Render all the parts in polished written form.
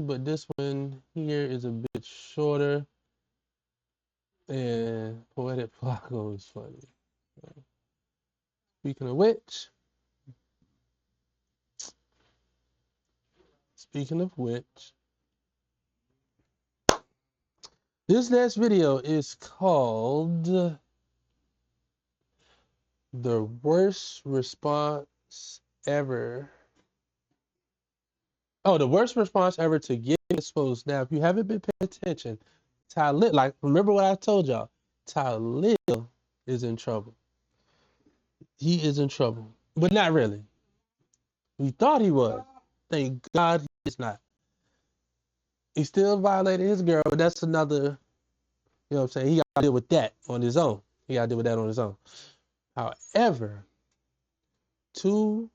but this one here is a bit shorter. And Poetic Flacco is funny. Speaking of which, this next video is called The Worst Response Ever. Oh, the worst response ever to get exposed. Now, if you haven't been paying attention, Tylil, like, remember what I told y'all? Tylil is in trouble. He is in trouble, but not really. We thought he was. Thank God he is not. He still violated his girl, but that's another, you know what I'm saying? He got to deal with that on his own. However, two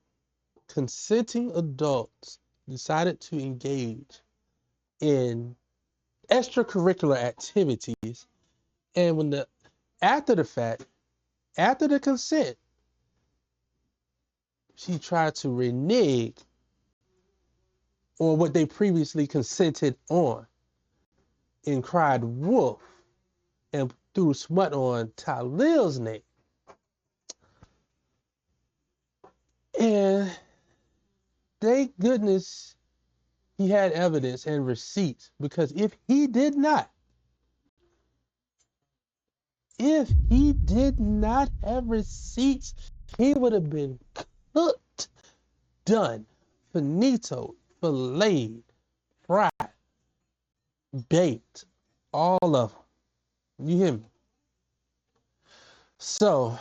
consenting adults decided to engage in extracurricular activities, and when after the consent, she tried to renege on what they previously consented on and cried wolf and threw smut on Tylil's name. And thank goodness he had evidence and receipts, because if he did not have receipts, he would have been cooked, done, finito, filleted, fried, baked, all of them. You hear me? So,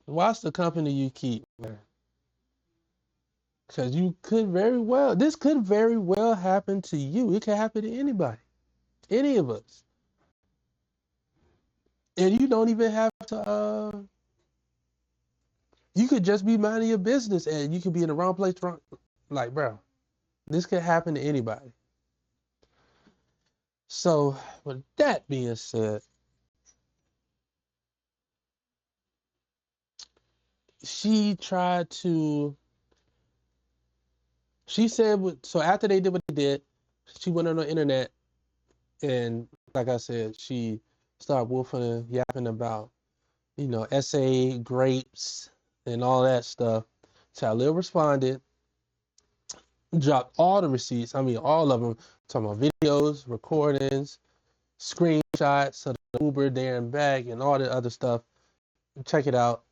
watch the company you keep, man. Because this could very well happen to you. It could happen to anybody, any of us. And you don't even have to, you could just be minding your business and you could be in the wrong place, like, bro, this could happen to anybody. So, with that being said, she said, so after they did what they did, she went on the internet and, like I said, she started wolfing and yapping about, you know, SA grapes and all that stuff. Tylil responded, dropped all the receipts. I mean, all of them. Talking about videos, recordings, screenshots of the Uber there and back, and all the other stuff. Check it out.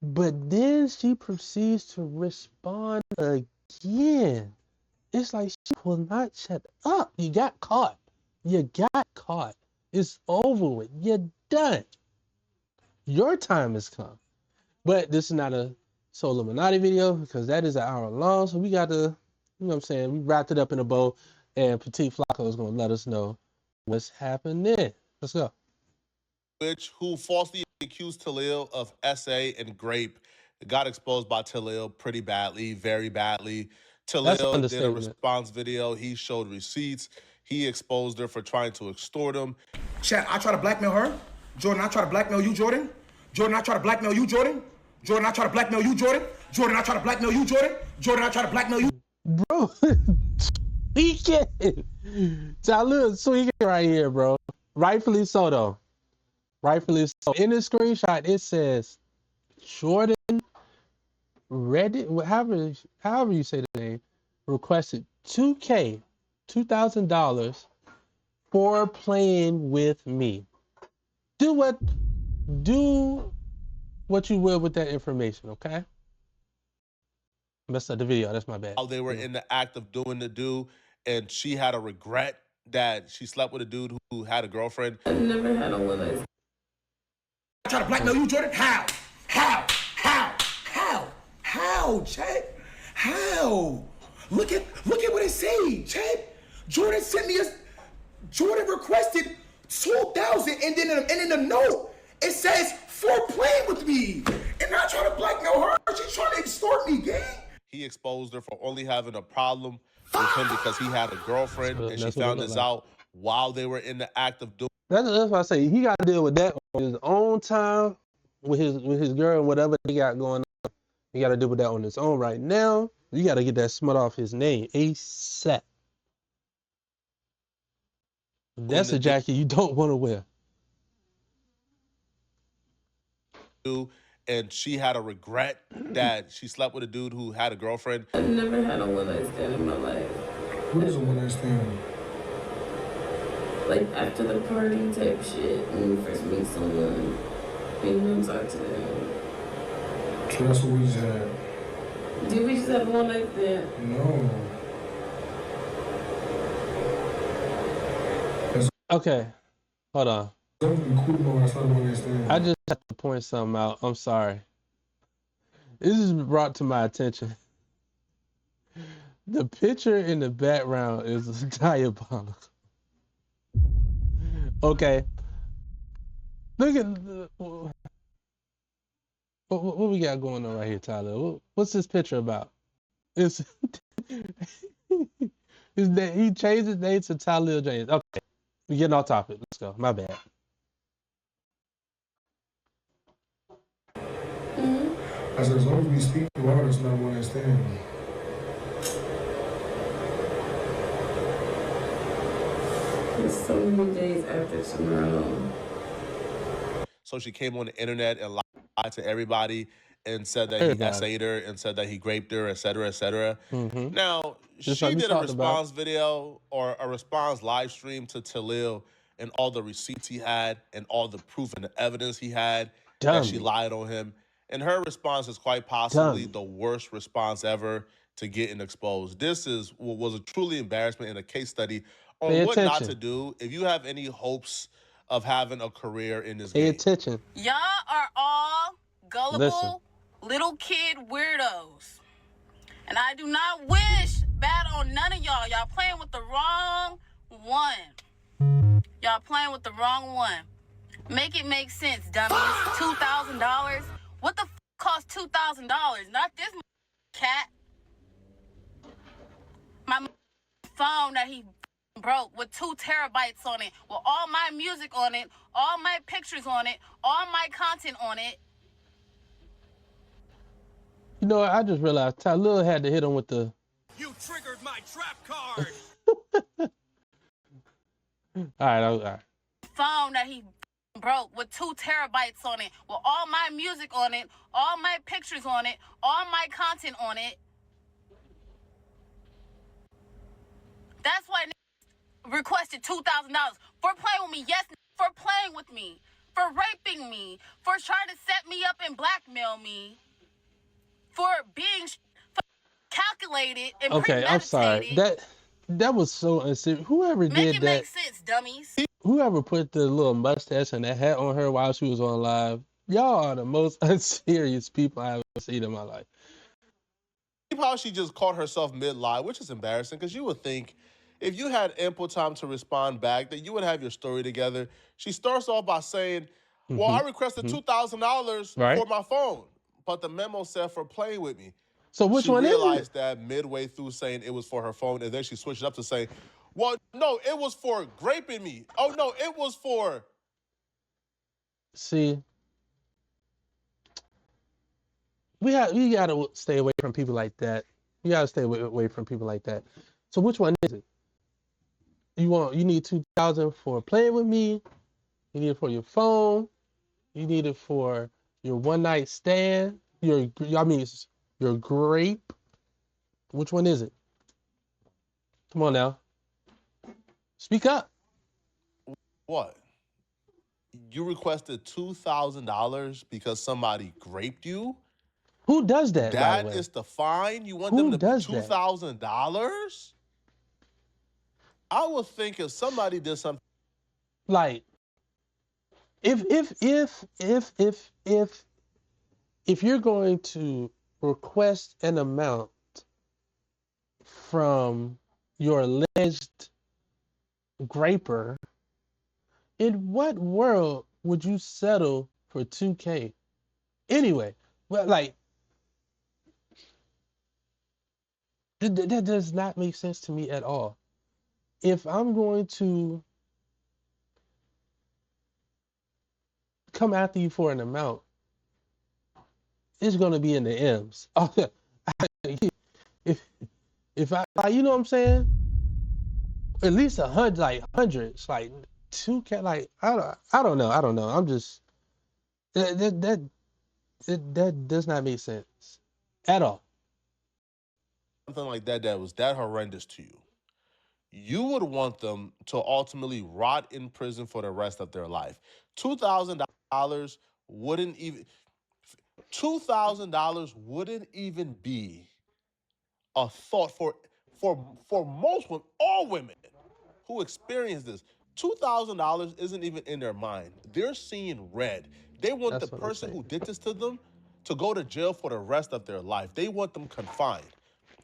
But then she proceeds to respond again. It's like she will not shut up. You got caught. It's over with. You're done. Your time has come. But this is not a Soul Illuminati video, because that is an hour long. So we got to, you know what I'm saying? We wrapped it up in a bow, and Petit Flacco is going to let us know what's happening. Let's go. Who falsely accused Tylil of SA and grape, got exposed by Tylil pretty badly, very badly. Tylil did a response video. He showed receipts. He exposed her for trying to extort him. Chat, I try to blackmail her. Jourdin, I try to blackmail you, Jourdin. Jourdin, I try to blackmail you, Jourdin. Jourdin, I try to blackmail you, Jourdin. Jourdin, I try to blackmail you, Jourdin. Jourdin, I try to blackmail you. Bro, tweaking. Tylil tweaking right here, bro. Rightfully so, though. Rightfully so. In the screenshot, it says Jourdin Reddit, however you say the name, requested $2,000 for playing with me. Do what you will with that information, okay? Messed up the video. That's my bad. While they were in the act of doing the do, and she had a regret that she slept with a dude who had a girlfriend. I never had a one. I try to blackmail you, Jourdin. How, Chad? How? Look at what it say, Chad. Jourdin sent me Jourdin requested 2,000, and then in the note it says for playing with me, and I try to blackmail her. She's trying to extort me, gang. He exposed her for only having a problem with him because he had a girlfriend, and she found this out while they were in the act of doing. That's what I say. He got to deal with that on his own time with his girl and whatever they got going on. You got to deal with that on its own right now. You got to get that smut off his name ASAP. That's a jacket you don't want to wear. And she had a regret that she slept with a dude who had a girlfriend. I've never had a one-night stand in my life. What is a one-night stand? Like after the party type shit, when you first meet someone, and you don't talk to them. So that's what we just had. Did we just have a one-night stand? No. Okay, hold on. That would be cool, but that's not a one-night stand. I just have to point something out. I'm sorry. This is brought to my attention. The picture in the background is diabolical. Okay. Look at what we got going on right here, Tyler. What's this picture about? It's his name, he changed his name to Tylil James. Okay, we're getting off topic. Let's go. My bad. I said, as long as we speak about it, it's not a one-night stand. It's so many days after tomorrow. So she came on the internet and lied to everybody and said that he essayed her and said that he raped her, etc., etc. Now, Just she like we did a talked about. response video or a response live stream to Tylil and all the receipts he had and all the proof and the evidence he had that she lied on him. And her response is quite possibly the worst response ever to getting exposed. This was a truly embarrassment and a case study on what not to do if you have any hopes of having a career in this game. Pay attention. Y'all are all gullible little kid weirdos. And I do not wish bad on none of y'all. Y'all playing with the wrong one. Y'all playing with the wrong one. Make it make sense, dummies. $2,000? What the cost $2,000? Not this cat. My phone that he broke with 2 terabytes on it, with all my music on it, all my pictures on it, all my content on it. You know, I just realized Tylil had to hit him with the... You triggered my trap card! All right. Phone that he broke with 2 terabytes on it, with all my music on it, all my pictures on it, all my content on it. That's why requested $2,000 for playing with me. Yes, for playing with me, for raping me, for trying to set me up and blackmail me, for being calculated and okay, I'm sorry. That was so unserious. Whoever did that. Make sense, dummies. Whoever put the little mustache and that hat on her while she was on live, y'all are the most unserious people I've ever seen in my life. How she just caught herself mid-lie, which is embarrassing because you would think if you had ample time to respond back that you would have your story together. She starts off by saying, well, I requested $2,000 for my phone, but the memo said for playing with me. So which one is it? She realized that midway through saying it was for her phone, and then she switched it up to say, well, no, it was for graping me. Oh, no, it was for... See, we got to stay away from people like that. You got to stay away from people like that. So which one is it? You need $2,000 for playing with me. You need it for your phone. You need it for your one-night stand. Your grape. Which one is it? Come on now. Speak up. What? You requested $2,000 because somebody graped you? Who does that? That is the fine? You want them to pay $2,000? I would think if somebody did something like if you're going to request an amount from your alleged graper, in what world would you settle for $2K? Anyway, well, like that does not make sense to me at all. If I'm going to come after you for an amount, it's gonna be in the M's. if I, you know what I'm saying? At least 100, like hundreds, like 2K, like I don't know. I'm just that does not make sense at all. Something like that was that horrendous to you, you would want them to ultimately rot in prison for the rest of their life. $2,000 wouldn't even $2,000 wouldn't even be a thought for most women, all women who experience this. $2,000 isn't even in their mind. They're seeing red. They want That's the what I'm person saying. who did this to them to go to jail for the rest of their life. They want them confined.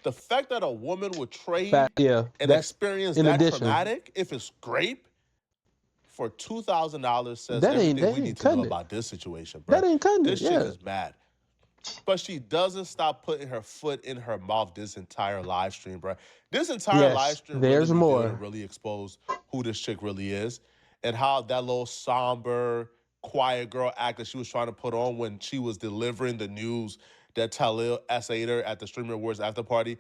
The fact that a woman would trade and That's experience in that addition. traumatic, if it's grape, for $2,000 says That everything we ain't need to know cutting it. about this situation, bro. That ain't cutting it. This chick Yeah. is mad. But she doesn't stop putting her foot in her mouth this entire live stream, bro. This entire live Yes. stream really There's revealed and more. really exposed who this chick really is and how that little somber, quiet girl act that she was trying to put on when she was delivering the news that Tylil essayed her at the Streamer Awards after party,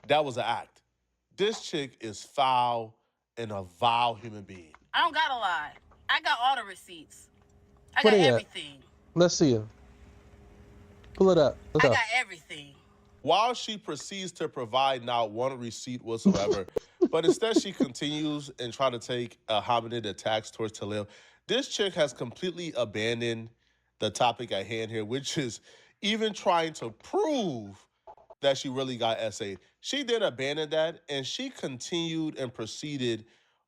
that was an act. This chick is foul and a vile human being. I don't gotta lie. I got all the receipts. I What got are you at? everything. Let's see her. Pull it up. Let's I go. got everything. While she proceeds to provide not one receipt whatsoever, but instead she continues and try to take a hominid attacks towards Tylil, this chick has completely abandoned the topic at hand here, which is even trying to prove that she really got essayed. She did abandon that, and she continued and proceeded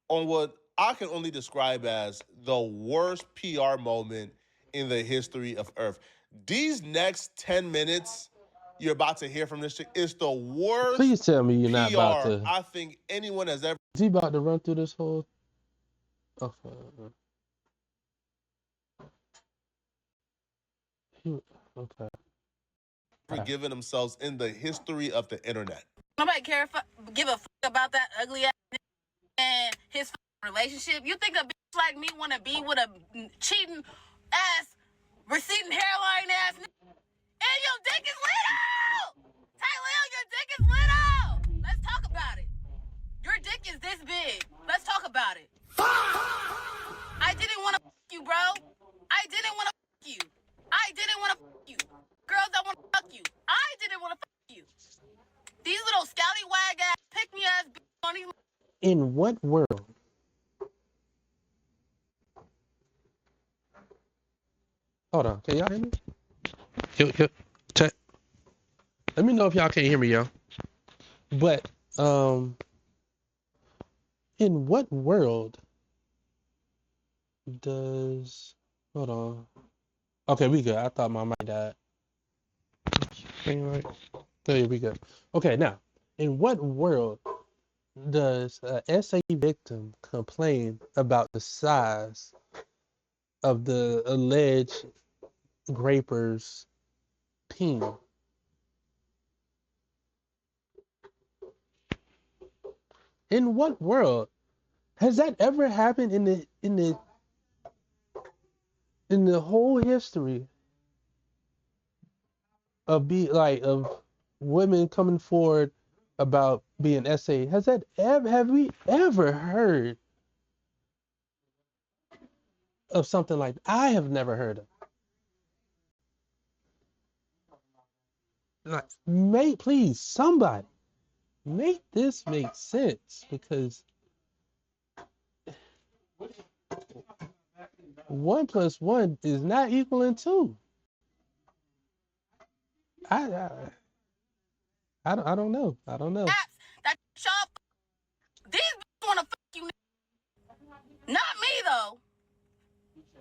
on what I can only describe as the worst PR moment in the history of Earth. These next 10 minutes you're about to hear from this chick is the worst Please tell me you're not about PR to. I think anyone has ever. Is he about to run through this whole? Okay. Okay. Given themselves in the history of the internet. Nobody give a fuck about that ugly ass and his relationship. You think a bitch like me want to be with a cheating ass, receding hairline ass and your dick is little? Tylil, your dick is little. Let's talk about it. Your dick is this big. Let's talk about it. I didn't want to fuck you, bro. I didn't want to fuck you. I didn't want to fuck you. Girls don't want to fuck you. I didn't want to fuck you. These little scallywag ass, pick me ass bitch on these. In what world? Hold on. Can y'all hear me? Yo. Check. Let me know if y'all can't hear me, yo. But in what world does? Hold on. Okay, we good. I thought my mic died. Right. There we go. Okay, now, in what world does a SA victim complain about the size of the alleged graper's peen? In what world has that ever happened in the whole history of of women coming forward about being SA? Have we ever heard of something like that? I have never heard of. Like, please, somebody make this make sense, because 1 + 1 is not equaling 2. I don't know. I don't know. That shop. These bitches want to fuck you. Not me though.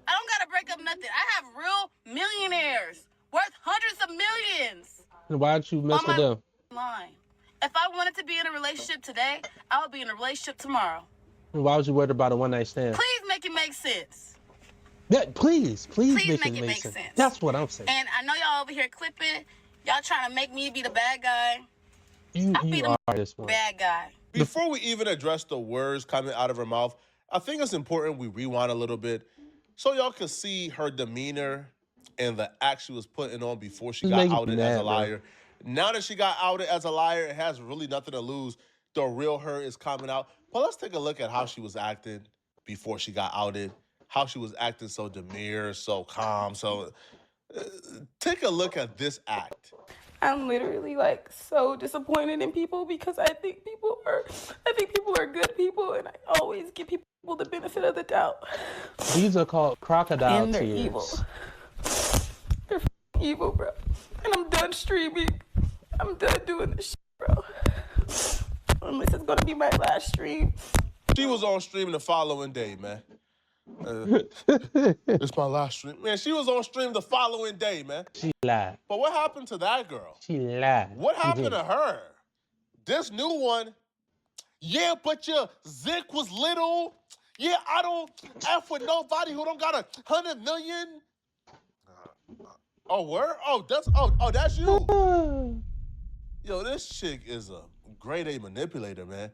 I don't gotta break up nothing. I have real millionaires worth hundreds of millions. And why don't you mess with them? Line. If I wanted to be in a relationship today, I would be in a relationship tomorrow. And why was you worried about a one-night stand? Please make it make sense. Yeah, please make it make sense. That's what I'm saying. And I know y'all over here clipping. Y'all trying to make me be the bad guy. You are this one. Bad guy. Before we even address the words coming out of her mouth, I think it's important we rewind a little bit so y'all can see her demeanor and the act she was putting on before she got outed as a liar. Now that she got outed as a liar, it has really nothing to lose. The real her is coming out. But let's take a look at how she was acting before she got outed. How she was acting so demure, so calm. So take a look at this act. I'm literally like so disappointed in people because I think people are good people, and I always give people the benefit of the doubt. These are called crocodile and they're tears. Evil. They're evil, bro. And I'm done streaming. I'm done doing this shit, bro. Unless it's gonna be my last stream. She was on stream the following day, man. It's my last stream. Man, she was on stream the following day, man. She lied. But what happened to that girl? She lied. What happened to her? This new one, yeah, but your Zick was little. Yeah, I don't F with nobody who don't got 100 million. Oh, where? Oh, that's you. Yo, this chick is a grade A manipulator, man.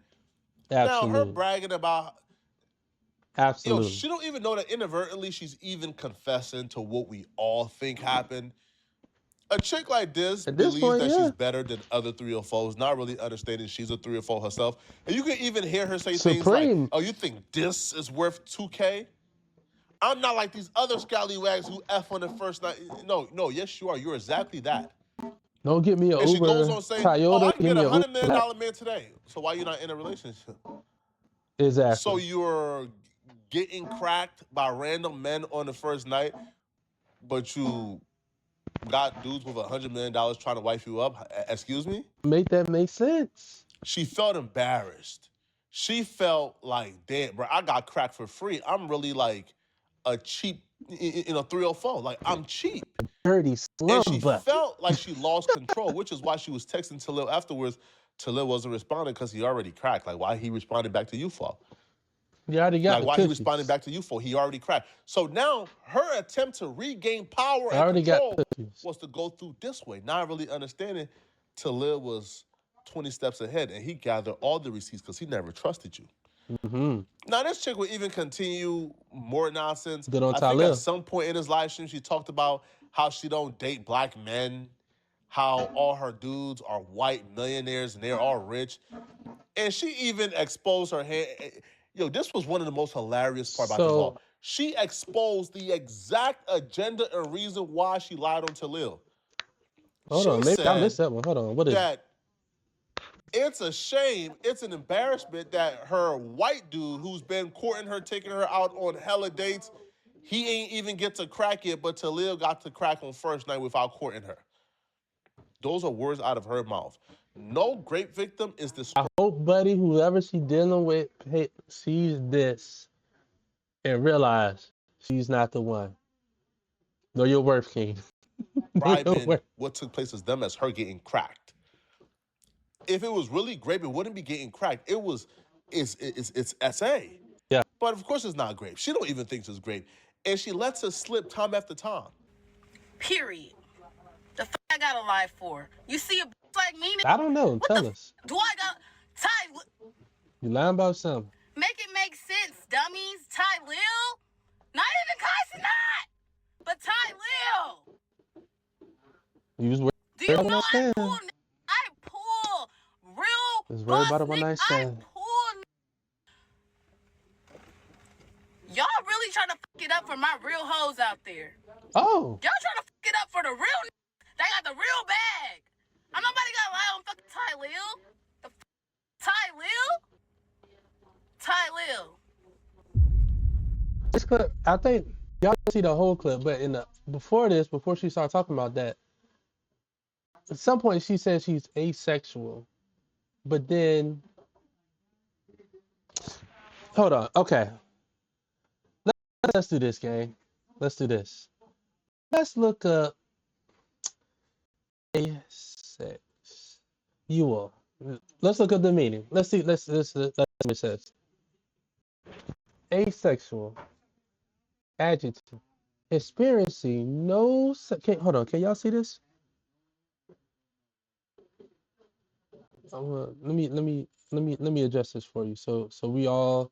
Absolutely. Now, her bragging about... Absolutely. Yo, she don't even know that inadvertently she's even confessing to what we all think happened. A chick like this believes that she's better than other 304s, not really understanding she's a 304 herself. And you can even hear her say things like, oh, you think this is worth 2K? I'm not like these other scallywags who F on the first night. No, yes, you are. You're exactly that. Don't get me an Uber. And she goes on saying, oh, I can get a $100 million man today. So why you not in a relationship? Exactly. So you're getting cracked by random men on the first night, but you got dudes with $100 million trying to wife you up. Excuse me? Make that make sense. She felt embarrassed. She felt like, damn, bro, I got cracked for free. I'm really like a cheap, 304. Like, I'm cheap. Dirty slumber. And she felt like she lost control, which is why she was texting Tylil afterwards. Tylil wasn't responding because he already cracked. Like, why he responded back to you for? You already got like, why he responding back to you for? He already cracked. So now her attempt to regain power and control was to go through this way. Not really understanding Tylil was 20 steps ahead, and he gathered all the receipts because he never trusted you. Now, this chick will even continue more nonsense. Good on I think at some point in his live stream, she talked about how she don't date black men, how all her dudes are white millionaires and they're all rich. And she even exposed her hand. Yo, this was one of the most hilarious part about this all. She exposed the exact agenda and reason why she lied on Tylil. Hold on, maybe I missed that one. Hold on, what is that? It's a shame, it's an embarrassment that her white dude who's been courting her, taking her out on hella dates, he ain't even get to crack it, but Tylil got to crack on first night without courting her. Those are words out of her mouth. No grape victim is this. I hope, buddy, whoever she's dealing with sees this and realize she's not the one. Know your worth, King. Bribing what took place is them as her getting cracked. If it was really grape, it wouldn't be getting cracked. It's SA. Yeah. But of course it's not grape. She don't even think it's grape. And she lets us slip time after time. Period. The fuck I gotta lie for? You see a bitch like me? I don't know. Tell us. Do I got Ty? You lying about something? Make it make sense, dummies. Tylil? Not even Kai not. But Tylil. You was worried. Do you know I pull real? It's worried about a one-night stand. Y'all really trying to fuck it up for my real hoes out there. Oh. Y'all trying to fuck it up for the real they got the real bag. I'm nobody got to lie on fucking Tylil. Tylil. This clip, I think y'all see the whole clip, but before she started talking about that, at some point she said she's asexual, but then, hold on, okay. Let's do this, gang. Let's do this. Let's look up asexual. Let's look up the meaning. Let's see. Let's what it says. Asexual. Adjective. Experiencing no. Hold on. Can y'all see this? Let me adjust this for you. So we all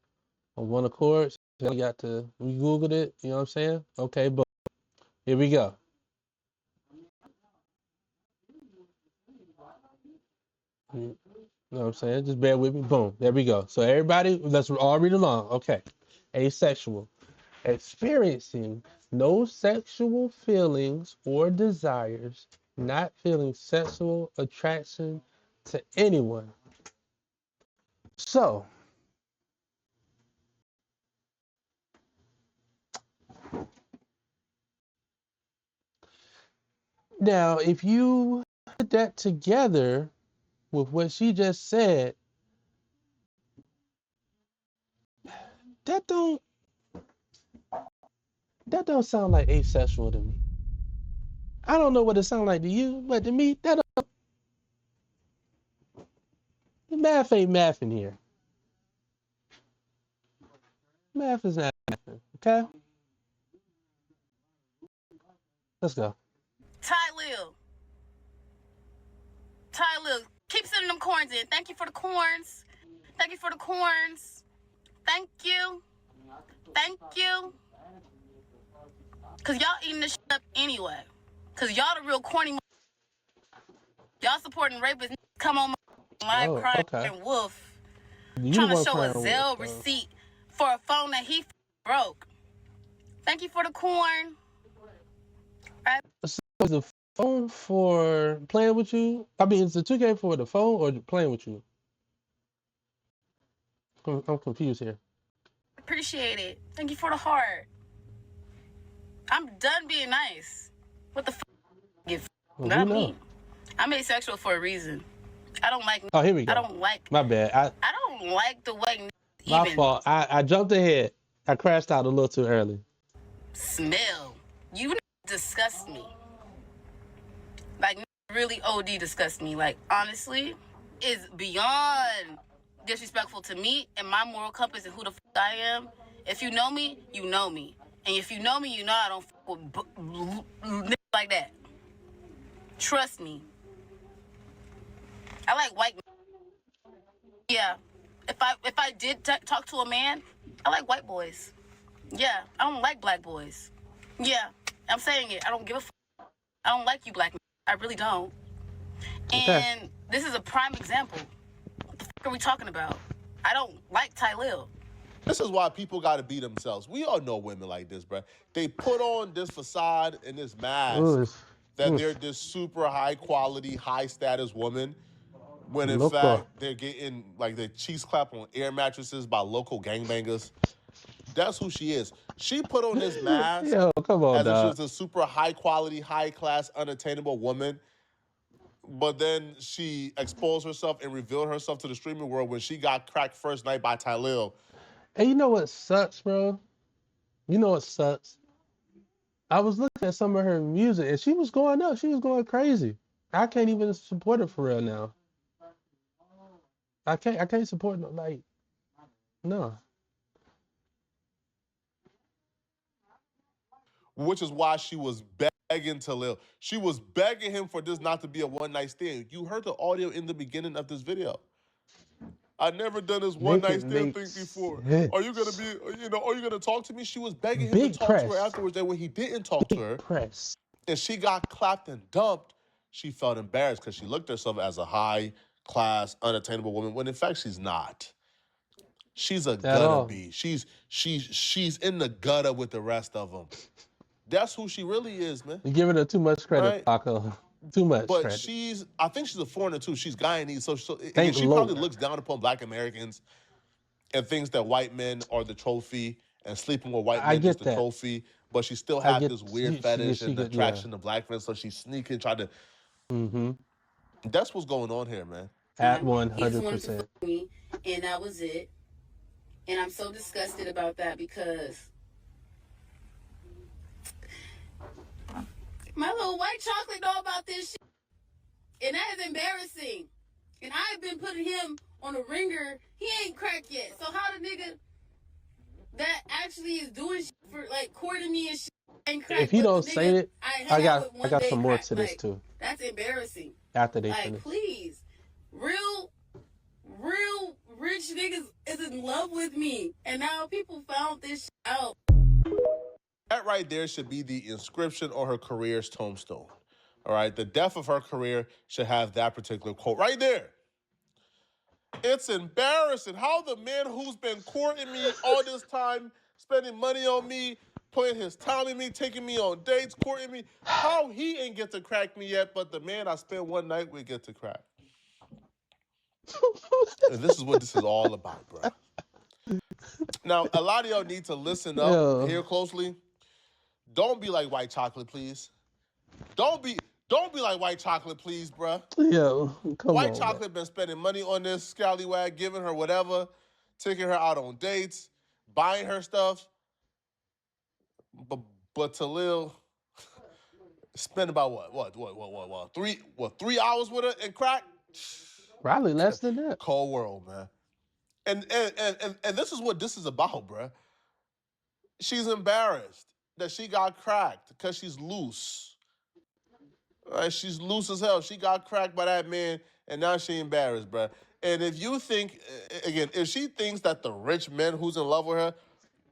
on one accord. We Googled it, you know what I'm saying? Okay, but here we go. You know what I'm saying? Just bear with me. Boom. There we go. So everybody, let's all read along. Okay. Asexual. Experiencing no sexual feelings or desires, not feeling sexual attraction to anyone. So, now if you put that together with what she just said, that don't sound like asexual to me. I don't know what it sounds like to you, but to me, that math ain't math in here. Math is not mathing, okay? Let's go. Tylil. Tylil, keep sending them corns in. Thank you for the corns. Thank you for the corns. Thank you. Thank you. Because y'all eating this shit up anyway. Because y'all the real corny. Y'all supporting rapists. Come on my live crying wolf. Trying to show a Zelle receipt for a phone that he broke. Thank you for the corn. Right. So is the phone for playing with you? I mean, is the 2K for the phone or playing with you? I'm confused here. Appreciate it. Thank you for the heart. I'm done being nice. What the f***? Not me. I'm asexual for a reason. I don't like. Oh, here we go. I don't like. My bad. I don't like the way. My fault. I jumped ahead. I crashed out a little too early. Smell. You disgust me. Like, really OD disgust me. Like, honestly, is beyond disrespectful to me and my moral compass and who the f*** I am. If you know me, you know me. And if you know me, you know I don't f*** with like that. Trust me. I like white men. Yeah. If I did talk to a man, I like white boys. Yeah. I don't like black boys. Yeah. I'm saying it. I don't give a f***. I don't like you black men. I really don't. And this is a prime example. What the f*** are we talking about? I don't like Tylil. This is why people got to be themselves. We all know women like this, bro. They put on this facade and this mask that they're this super high quality, high status woman, when in fact they're getting like their cheeks clapped on air mattresses by local gangbangers. That's who she is. She put on this mask as if she was a super high quality, high class, unattainable woman. But then she exposed herself and revealed herself to the streaming world when she got cracked first night by Tylil. And you know what sucks, bro? You know what sucks? I was looking at some of her music and she was going up. She was going crazy. I can't even support her for real now. I can't support no, like, no. Which is why she was begging Tylil. She was begging him for this not to be a one-night stand. You heard the audio in the beginning of this video. I've never done this one-night stand thing before. Are you gonna be, are you gonna talk to me? She was begging him to talk to her afterwards. Then when he didn't talk to her, and she got clapped and dumped, she felt embarrassed because she looked at herself as a high-class, unattainable woman, when in fact she's not. She's a gutter bee. She's in the gutter with the rest of them. That's who she really is, man. You're giving her too much credit, Paco. Too much credit. But I think she's a foreigner too. She's Guyanese, so she probably looks down upon Black Americans and thinks that white men are the trophy and sleeping with white men is the trophy. But she still has this weird fetish and attraction to black men, so she's sneaking, trying to. That's what's going on here, man. At 100%. And that was it. And I'm so disgusted about that because my little white chocolate know about this shit. And that is embarrassing. And I've been putting him on a ringer. He ain't cracked yet. So how the nigga that actually is doing shit for like courting me and shit ain't cracked? If he don't say it, I got some more to this too. That's embarrassing. After they finish. Please. Real rich niggas is in love with me. And now people found this shit out. That right there should be the inscription on her career's tombstone. All right, the death of her career should have that particular quote right there. It's embarrassing how the man who's been courting me all this time, spending money on me, putting his time in me, taking me on dates, courting me, how he ain't get to crack me yet, but the man I spent one night with get to crack. And this is what this is all about, bro. Now, a lot of y'all need to listen up here closely. Don't be like white chocolate, please. Don't be like white chocolate, please, bro. Yo, come White on, chocolate been spending money on this scallywag, giving her whatever, taking her out on dates, buying her stuff. But Tylil spent about what 3 hours with her and crack? Probably less than that. Cold world, man. And this is what this is about, bro. She's embarrassed that she got cracked because she's loose. Right? She's loose as hell. She got cracked by that man, and now she embarrassed, bro. And if you think, again, if she thinks that the rich men who's in love with her,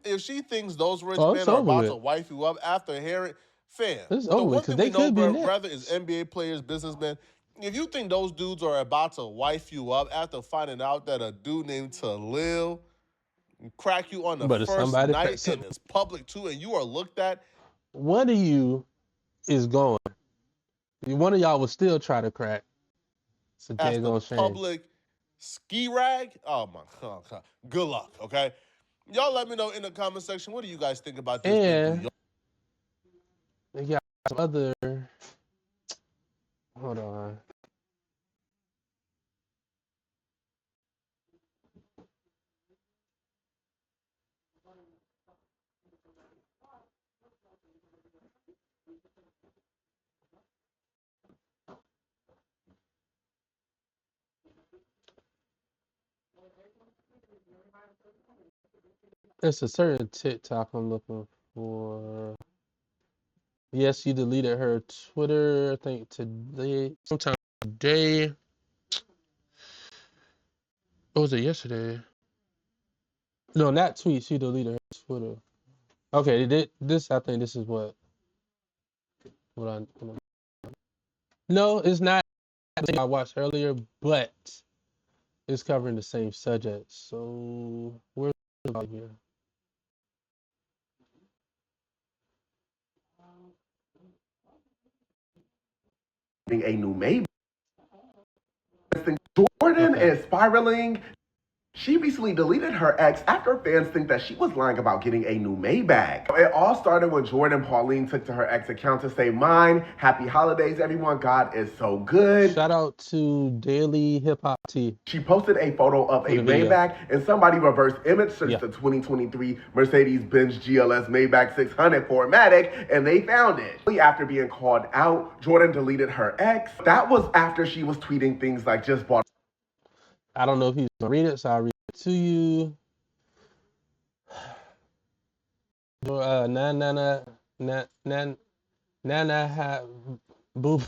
if she thinks those rich men are about to wife you up after hearing, fam, the one thing we know, bro, rather is NBA players, businessmen. If you think those dudes are about to wife you up after finding out that a dude named Tylil crack you on the first night and it's public too, and you are looked at. One of you is going. One of y'all will still try to crack. It's a daggone shame. Public ski rag? Oh my God. Good luck, okay? Y'all let me know in the comment section, what do you guys think about this? And we got some other, hold on. It's a certain TikTok I'm looking for. Yes, you deleted her Twitter, I think today, sometime today. Or was it yesterday? No, not tweet. She deleted her Twitter. Okay, this, I think this is what I. No, it's not. I watched earlier, but it's covering the same subject. So where's the here? A new Maybach. Jourdin is spiraling. She recently deleted her ex after fans think that she was lying about getting a new Maybach. It all started when Jourdin Pauline took to her ex account to say, "Mine, happy holidays, everyone. God is so good." Shout out to Daily Hip Hop T. She posted a photo of a Maybach, and somebody reverse image searched the 2023 Mercedes-Benz GLS Maybach 600 4MATIC, and they found it. After being called out, Jourdin deleted her ex. That was after she was tweeting things like, "Just bought." I don't know if he's gonna read it, so I'll read it to you. Boop.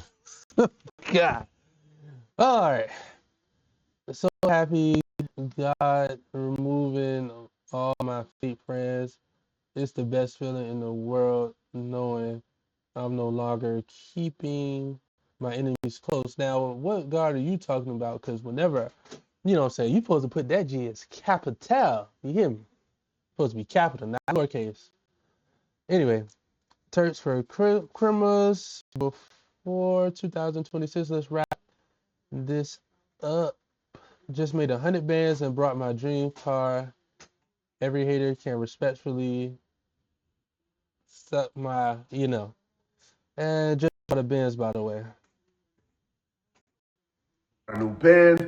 God. All right. So happy God removing all my fake friends. It's the best feeling in the world knowing I'm no longer keeping my enemies close. Now, what God are you talking about? Because whenever, you know what I'm saying, you're supposed to put that G as capital. You hear me? Supposed to be capital, not lowercase. Anyway, Turks for Criminals before 2026. Let's wrap this up. Just made 100 bands and brought my dream car. Every hater can respectfully suck my, And just for the bands, by the way. A new Benz.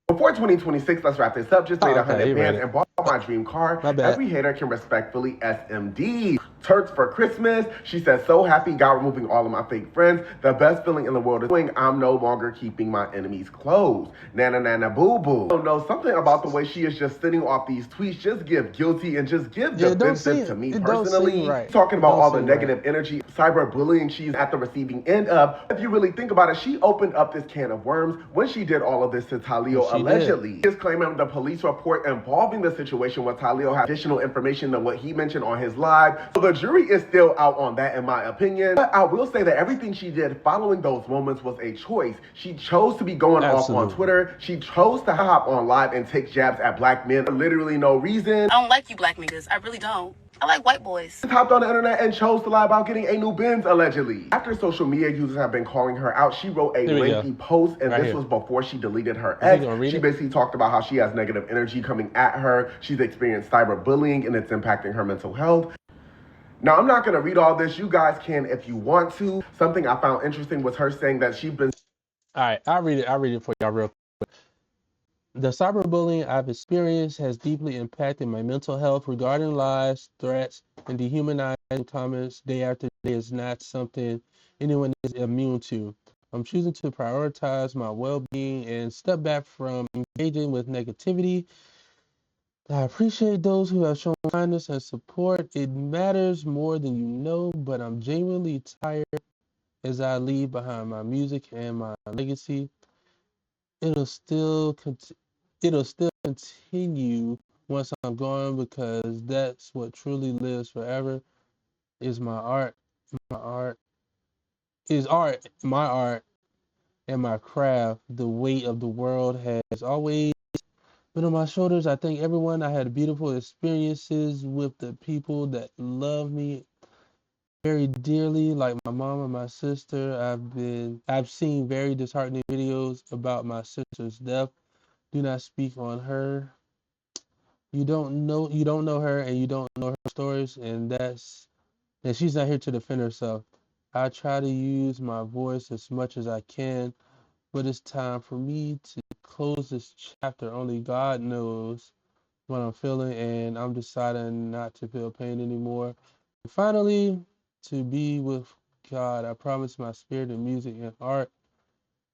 Before 2026, let's wrap this up. Just made 100 bands and bought my dream car. Every hater can respectfully SMD. Turks for Christmas. She says, "So happy God removing all of my fake friends. The best feeling in the world is knowing I'm no longer keeping my enemies close. Nana nana boo boo." I don't know, something about the way she is just sitting off these tweets just give guilty and just give defensive to me personally. Talking about all the negative energy, cyberbullying she's at the receiving end of. If you really think about it, she opened up this can of worms when she did all of this to Tylil allegedly. He is claiming the police report involving the situation with Tylil had additional information than what he mentioned on his live. So the jury is still out on that, in my opinion. But I will say that everything she did following those moments was a choice. She chose to be going off on Twitter. She chose to hop on live and take jabs at black men for literally no reason. I don't like you black niggas. I really don't. I like white boys. She hopped on the internet and chose to lie about getting a new Benz, allegedly. After social media users have been calling her out, she wrote a lengthy post, and this was before she deleted her ex. She basically talked about how she has negative energy coming at her. She's experienced cyberbullying, and it's impacting her mental health. Now, I'm not going to read all this. You guys can if you want to. Something I found interesting was her saying that she's been... All right, I'll read it for y'all real quick. The cyberbullying I've experienced has deeply impacted my mental health. Regarding lies, threats, and dehumanizing comments day after day is not something anyone is immune to. I'm choosing to prioritize my well-being and step back from engaging with negativity. I appreciate those who have shown kindness and support. It matters more than you know, but I'm genuinely tired as I leave behind my music and my legacy. It'll still continue once I'm gone, because that's what truly lives forever is my art. My art and my craft. The weight of the world has always been on my shoulders. I thank everyone. I had beautiful experiences with the people that love me very dearly, like my mom and my sister. I've seen very disheartening videos about my sister's death. Do not speak on her. You don't know her, and you don't know her stories, and she's not here to defend herself. I try to use my voice as much as I can, but it's time for me to close this chapter. Only God knows what I'm feeling, and I'm deciding not to feel pain anymore. And finally, to be with God. I promise my spirit and music and art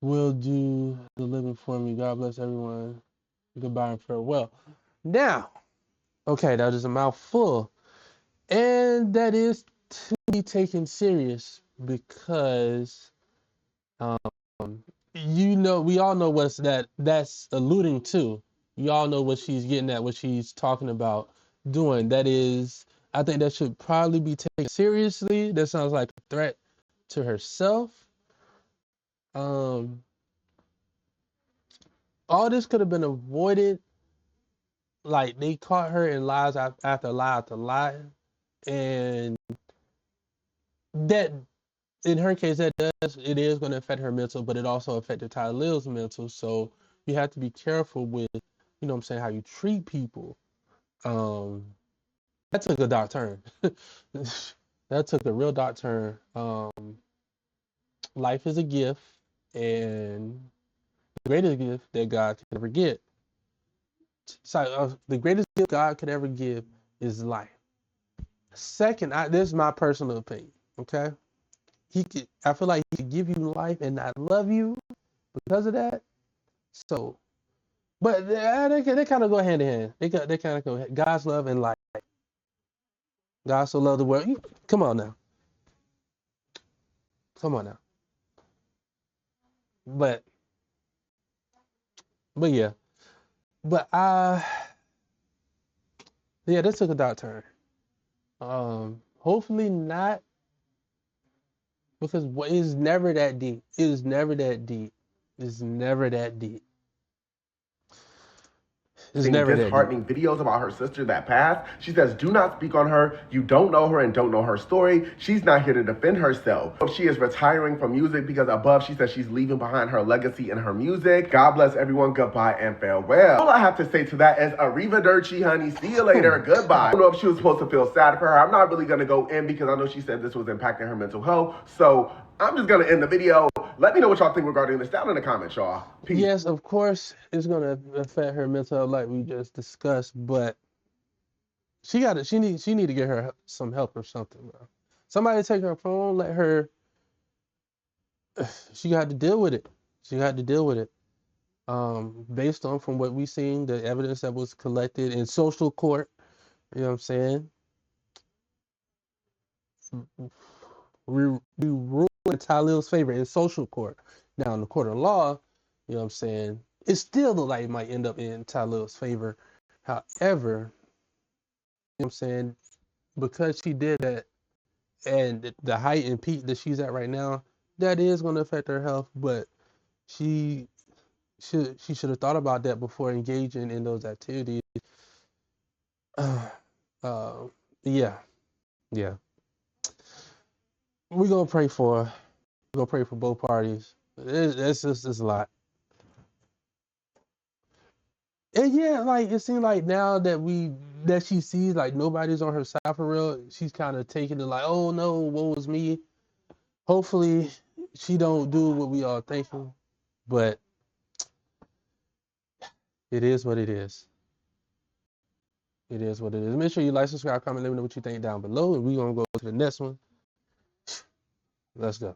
will do the living for me. God bless everyone. Goodbye and farewell. Now, okay, that is a mouthful. And that is to be taken serious, because we all know what's that's alluding to. You all know what she's getting at, what she's talking about doing. That is, I think that should probably be taken seriously. That sounds like a threat to herself. All this could have been avoided. Like, they caught her in lies after lie after lie. And that, in her case, it is going to affect her mental, but it also affected Tylil's mental. So you have to be careful with, how you treat people. That took a dark turn. That took a real dark turn. Life is a gift, and the greatest gift that God could ever get. So the greatest gift God could ever give is life. Second, this is my personal opinion. Okay, I feel like he could give you life and not love you because of that. So, but they kind of go hand in hand. They kind of go God's love and life. God so loved the world. Come on now. But yeah. But this took a dark turn. Hopefully not, because it's never that deep. It is never that deep. It's never that deep. It's never disheartening videos about her sister that passed. She says, do not speak on her. You don't know her and don't know her story. She's not here to defend herself. She is retiring from music because above she says she's leaving behind her legacy in her music. God bless everyone. Goodbye and farewell. All I have to say to that is arrivederci, honey. See you later. Goodbye. I don't know if she was supposed to feel sad for her. I'm not really going to go in because I know she said this was impacting her mental health. So I'm just going to end the video. Let me know what y'all think regarding this down in the comments, y'all. Peace. Yes, of course, it's going to affect her mental health like we just discussed, but she need to get her some help or something, bro. Somebody take her phone, let her, she got to deal with it. Based on from what we seen, the evidence that was collected in social court, you know what I'm saying? We rule in Tylil's favor in social court. Now, in the court of law, you know what I'm saying, it still look like it might end up in Tylil's favor. However, you know what I'm saying, because she did that, and the height and peak that she's at right now, that is going to affect her health. But she should have thought about that before engaging in those activities. Yeah. We're gonna pray for her. We're gonna pray for both parties. It's just a lot. And yeah, like it seems like now that she sees like nobody's on her side for real, she's kind of taking it like, oh no, woe is me. Hopefully she don't do what we all thinking, but it is what it is. It is what it is. Make sure you like, subscribe, comment, let me know what you think down below, and we're gonna go to the next one. Let's go.